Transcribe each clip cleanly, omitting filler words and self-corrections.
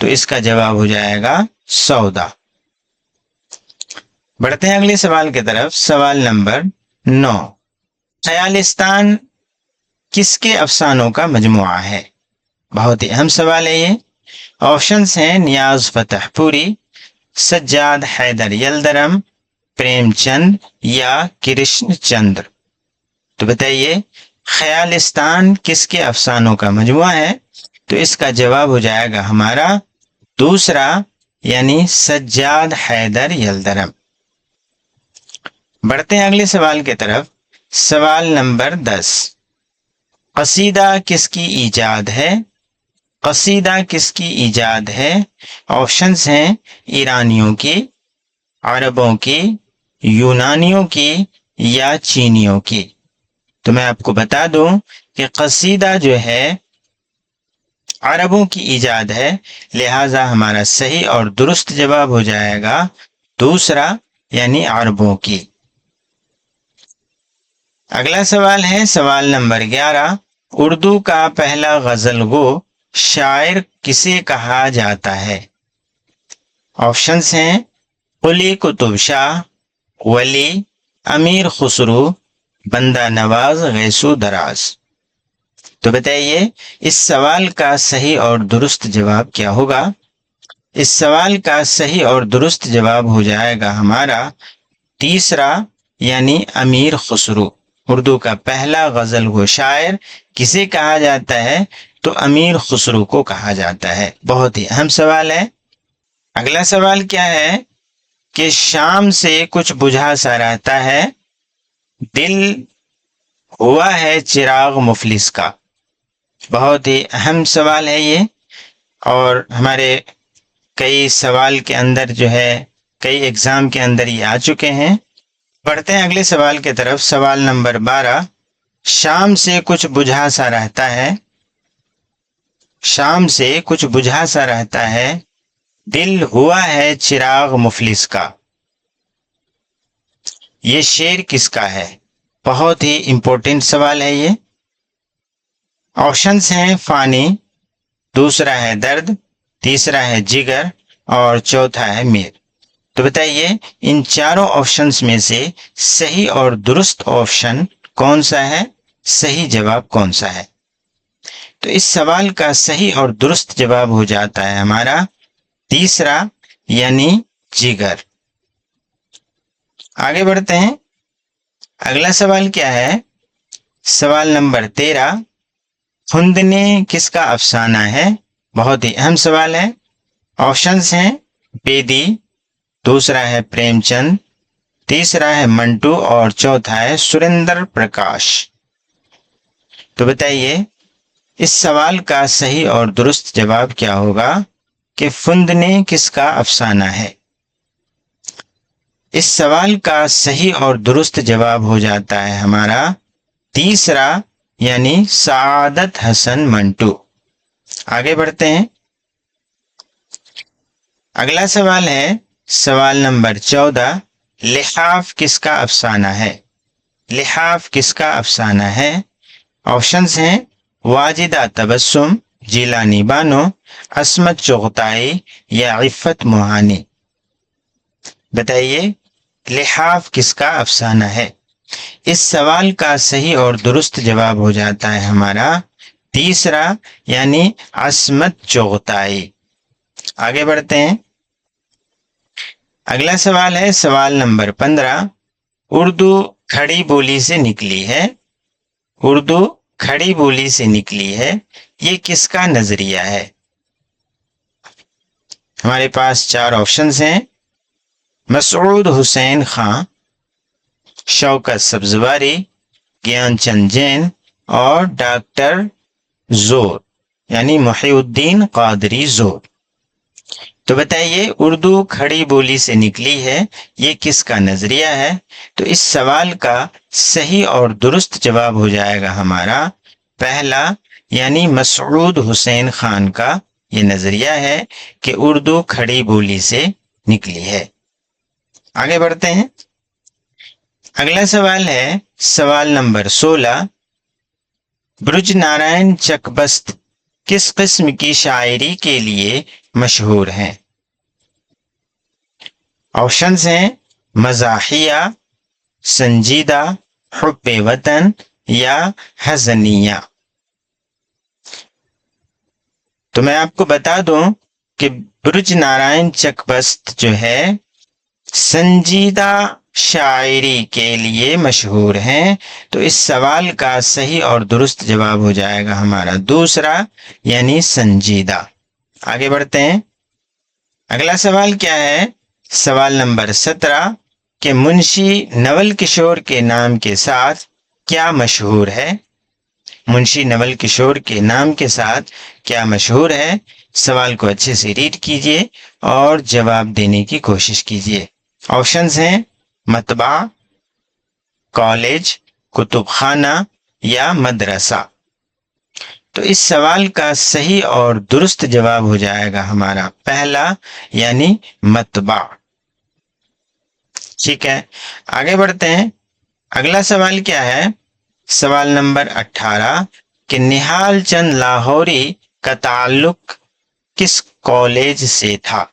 تو اس کا جواب ہو جائے گا سودا۔ بڑھتے ہیں اگلے سوال کی طرف۔ سوال نمبر 9، خیالستان کس کے افسانوں کا مجموعہ ہے؟ بہت ہی اہم سوال ہے یہ۔ آپشنز ہیں نیاز فتح پوری، سجاد حیدر یلدرم، پریم چند یا کرشن چندر۔ تو بتائیے خیالستان کس کے افسانوں کا مجموعہ ہے؟ تو اس کا جواب ہو جائے گا ہمارا دوسرا، یعنی سجاد حیدر یلدرم۔ بڑھتے ہیں اگلے سوال کی طرف۔ سوال نمبر 10، قصیدہ کس کی ایجاد ہے؟ قصیدہ کس کی ایجاد ہے؟ آپشنز ہیں ایرانیوں کی، عربوں کی، یونانیوں کی یا چینیوں کی۔ تو میں آپ کو بتا دوں کہ قصیدہ جو ہے عربوں کی ایجاد ہے، لہذا ہمارا صحیح اور درست جواب ہو جائے گا دوسرا، یعنی عربوں کی۔ اگلا سوال ہے سوال نمبر 11، اردو کا پہلا غزل گو شاعر کسے کہا جاتا ہے؟ آپشنز ہیں قلی قطب شاہ، ولی، امیر خسرو، بندہ نواز، غیثو دراز۔ تو بتائیے اس سوال کا صحیح اور درست جواب کیا ہوگا؟ اس سوال کا صحیح اور درست جواب ہو جائے گا ہمارا تیسرا، یعنی امیر خسرو۔ اردو کا پہلا غزل گو شاعر کسے کہا جاتا ہے؟ تو امیر خسرو کو کہا جاتا ہے۔ بہت ہی اہم سوال ہے۔ اگلا سوال کیا ہے کہ شام سے کچھ بجھا سا رہتا ہے، دل ہوا ہے چراغ مفلس کا۔ بہت ہی اہم سوال ہے یہ، اور ہمارے کئی سوال کے اندر جو ہے کئی ایگزام کے اندر یہ آ چکے ہیں۔ پڑھتے ہیں اگلے سوال کی طرف۔ سوال نمبر 12، شام سے کچھ بجھا سا رہتا ہے، شام سے کچھ بجھا سا رہتا ہے، دل ہوا ہے چراغ مفلس کا۔ یہ شعر کس کا ہے؟ بہت ہی امپورٹنٹ سوال ہے یہ۔ آپشنز ہیں فانی، دوسرا ہے درد، تیسرا ہے جگر اور چوتھا ہے میر۔ تو بتائیے ان چاروں آپشنز میں سے صحیح اور درست آپشن کون سا ہے؟ صحیح جواب کون سا ہے؟ تو اس سوال کا صحیح اور درست جواب ہو جاتا ہے ہمارا تیسرا، یعنی جگر۔ آگے بڑھتے ہیں۔ اگلا سوال کیا ہے؟ سوال نمبر 13، ہندنے کس کا افسانہ ہے؟ بہت ہی اہم سوال ہے۔ آپشنز ہیں بیدی، دوسرا ہے پریم چند، تیسرا ہے منٹو اور چوتھا ہے سریندر پرکاش۔ تو بتائیے اس سوال کا صحیح اور درست جواب کیا ہوگا کہ فندنے کس کا افسانہ ہے؟ اس سوال کا صحیح اور درست جواب ہو جاتا ہے ہمارا تیسرا، یعنی سعادت حسن منٹو۔ آگے بڑھتے ہیں۔ اگلا سوال ہے سوال نمبر 14، لحاف کس کا افسانہ ہے؟ لحاف کس کا افسانہ ہے؟ آپشنز ہیں واجدہ تبسم، جیلانی بانو، عصمت چغتائی یا عفت موہانی۔ بتائیے لحاف کس کا افسانہ ہے؟ اس سوال کا صحیح اور درست جواب ہو جاتا ہے ہمارا تیسرا، یعنی عصمت چغتائی۔ آگے بڑھتے ہیں۔ اگلا سوال ہے سوال نمبر 15، اردو کھڑی بولی سے نکلی ہے، اردو کھڑی بولی سے نکلی ہے، یہ کس کا نظریہ ہے؟ ہمارے پاس چار آپشنز ہیں مسعود حسین خان، شوکت سبزواری، گیان چند جین اور ڈاکٹر زور، یعنی محی الدین قادری زور۔ تو بتائیے اردو کھڑی بولی سے نکلی ہے، یہ کس کا نظریہ ہے؟ تو اس سوال کا صحیح اور درست جواب ہو جائے گا ہمارا پہلا، یعنی مسعود حسین خان کا یہ نظریہ ہے کہ اردو کھڑی بولی سے نکلی ہے۔ آگے بڑھتے ہیں۔ اگلا سوال ہے سوال نمبر 16، برج نارائن چکبست کس قسم کی شاعری کے لیے مشہور ہیں؟ آپشنز ہیں مزاحیہ، سنجیدہ، حب وطن یا حزنیہ۔ تو میں آپ کو بتا دوں کہ برج نارائن چکبست جو ہے سنجیدہ شاعری کے لیے مشہور ہیں۔ تو اس سوال کا صحیح اور درست جواب ہو جائے گا ہمارا دوسرا، یعنی سنجیدہ۔ آگے بڑھتے ہیں۔ اگلا سوال کیا ہے؟ سوال نمبر 17 کہ منشی نول کشور کے نام کے ساتھ کیا مشہور ہے؟ منشی نول کشور کے نام کے ساتھ کیا مشہور ہے؟ سوال کو اچھے سے ریڈ کیجئے اور جواب دینے کی کوشش کیجئے۔ آپشنز ہیں مطبع، کالج، کتب خانہ یا مدرسہ۔ تو اس سوال کا صحیح اور درست جواب ہو جائے گا ہمارا پہلا، یعنی مطبع۔ ٹھیک ہے، آگے بڑھتے ہیں۔ اگلا سوال کیا ہے؟ سوال نمبر 18 کہ نہال چند لاہوری کا تعلق کس کالج سے تھا؟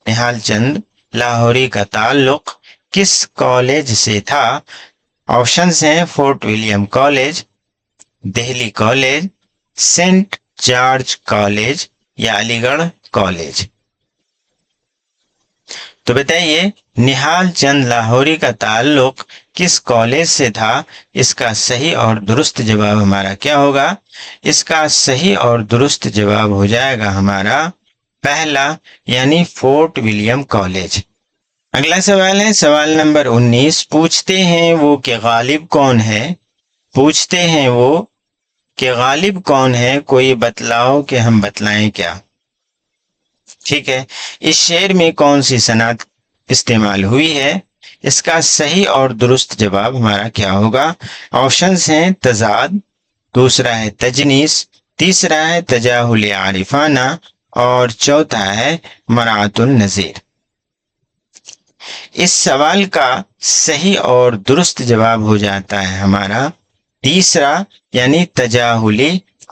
نہال چند لاہوری کا تعلق کس کالج سے تھا؟ آپشنز ہیں Fort William College, Delhi College, Saint George College یا علی گڑھ کالج۔ تو بتائیے نہال چند لاہوری کا تعلق کس کالج سے تھا؟ اس کا صحیح اور درست جواب ہمارا کیا ہوگا؟ اس کا صحیح اور درست جواب ہو جائے گا ہمارا پہلا، یعنی فورٹ ولیم کالج۔ اگلا سوال ہے سوال نمبر 19 پوچھتے ہیں وہ کہ غالب کون ہے؟ پوچھتے ہیں وہ کہ غالب کون ہے، کوئی بتلاؤ کہ ہم بتلائیں کیا؟ ٹھیک ہے، اس شعر میں کون سی صنعت استعمال ہوئی ہے؟ اس کا صحیح اور درست جواب ہمارا کیا ہوگا؟ آپشنز ہیں تضاد، دوسرا ہے تجنیس، تیسرا ہے تجاہل عارفانہ اور چوتھا ہے مراعات النظیر۔ اس سوال کا صحیح اور درست جواب ہو جاتا ہے ہمارا تیسرا، یعنی تجاہل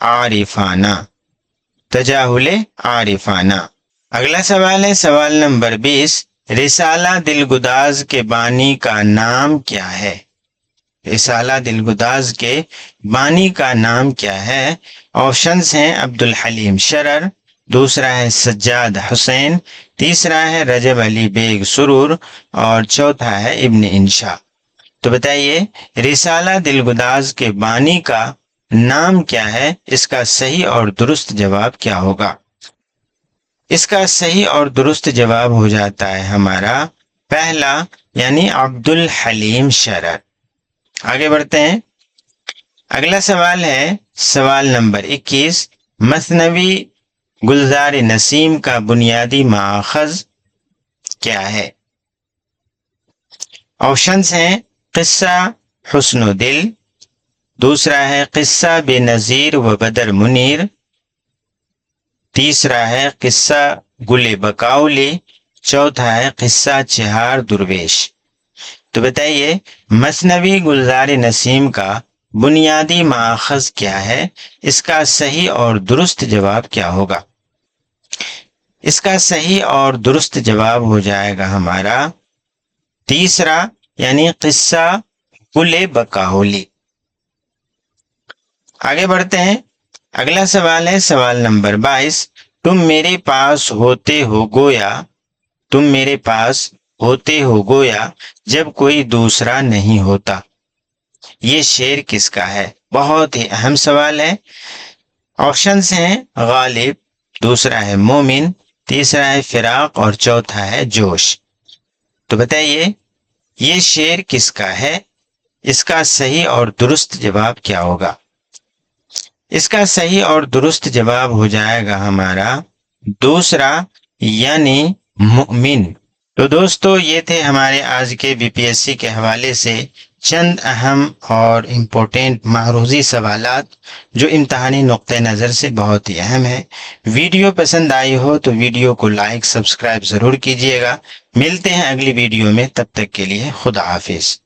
عارفانہ۔ تجاہل عارفانہ۔ اگلا سوال ہے سوال نمبر 20 رسالہ دلگداز کے بانی کا نام کیا ہے؟ رسالہ دلگداز کے بانی کا نام کیا ہے؟ آپشنز ہیں عبدالحلیم شرر، دوسرا ہے سجاد حسین، تیسرا ہے رجب علی بیگ سرور اور چوتھا ہے ابن انشا۔ تو بتائیے رسالہ دلگداز کے بانی کا نام کیا ہے؟ اس کا صحیح اور درست جواب کیا ہوگا؟ اس کا صحیح اور درست جواب ہو جاتا ہے ہمارا پہلا، یعنی عبدالحلیم شرر۔ آگے بڑھتے ہیں۔ اگلا سوال ہے سوال نمبر 21 مثنوی گلزار نسیم کا بنیادی ماخذ کیا ہے؟ آپشنز ہیں قصہ حسن و دل، دوسرا ہے قصہ بے نظیر و بدر منیر، تیسرا ہے قصہ گل بکاؤلی، چوتھا ہے قصہ چہار درویش۔ تو بتائیے مثنوی گلزار نسیم کا بنیادی ماخذ کیا ہے؟ اس کا صحیح اور درست جواب کیا ہوگا؟ اس کا صحیح اور درست جواب ہو جائے گا ہمارا تیسرا، یعنی قصہ گل بکاؤلی۔ آگے بڑھتے ہیں۔ اگلا سوال ہے سوال نمبر 22 تم میرے پاس ہوتے ہو گویا، تم میرے پاس ہوتے ہو گویا جب کوئی دوسرا نہیں ہوتا، یہ شعر کس کا ہے؟ بہت ہی اہم سوال ہے۔ آپشنز ہیں غالب، دوسرا ہے مومن، تیسرا ہے فراق اور چوتھا ہے جوش۔ تو بتائیے یہ شعر کس کا ہے؟ اس کا صحیح اور درست جواب کیا ہوگا؟ اس کا صحیح اور درست جواب ہو جائے گا ہمارا دوسرا، یعنی مؤمن۔ تو دوستو یہ تھے ہمارے آج کے بی پی ایس سی کے حوالے سے چند اہم اور امپورٹنٹ معروضی سوالات جو امتحانی نقطہ نظر سے بہت ہی اہم ہے۔ ویڈیو پسند آئی ہو تو ویڈیو کو لائک سبسکرائب ضرور کیجیے گا۔ ملتے ہیں اگلی ویڈیو میں، تب تک کے لیے خدا حافظ۔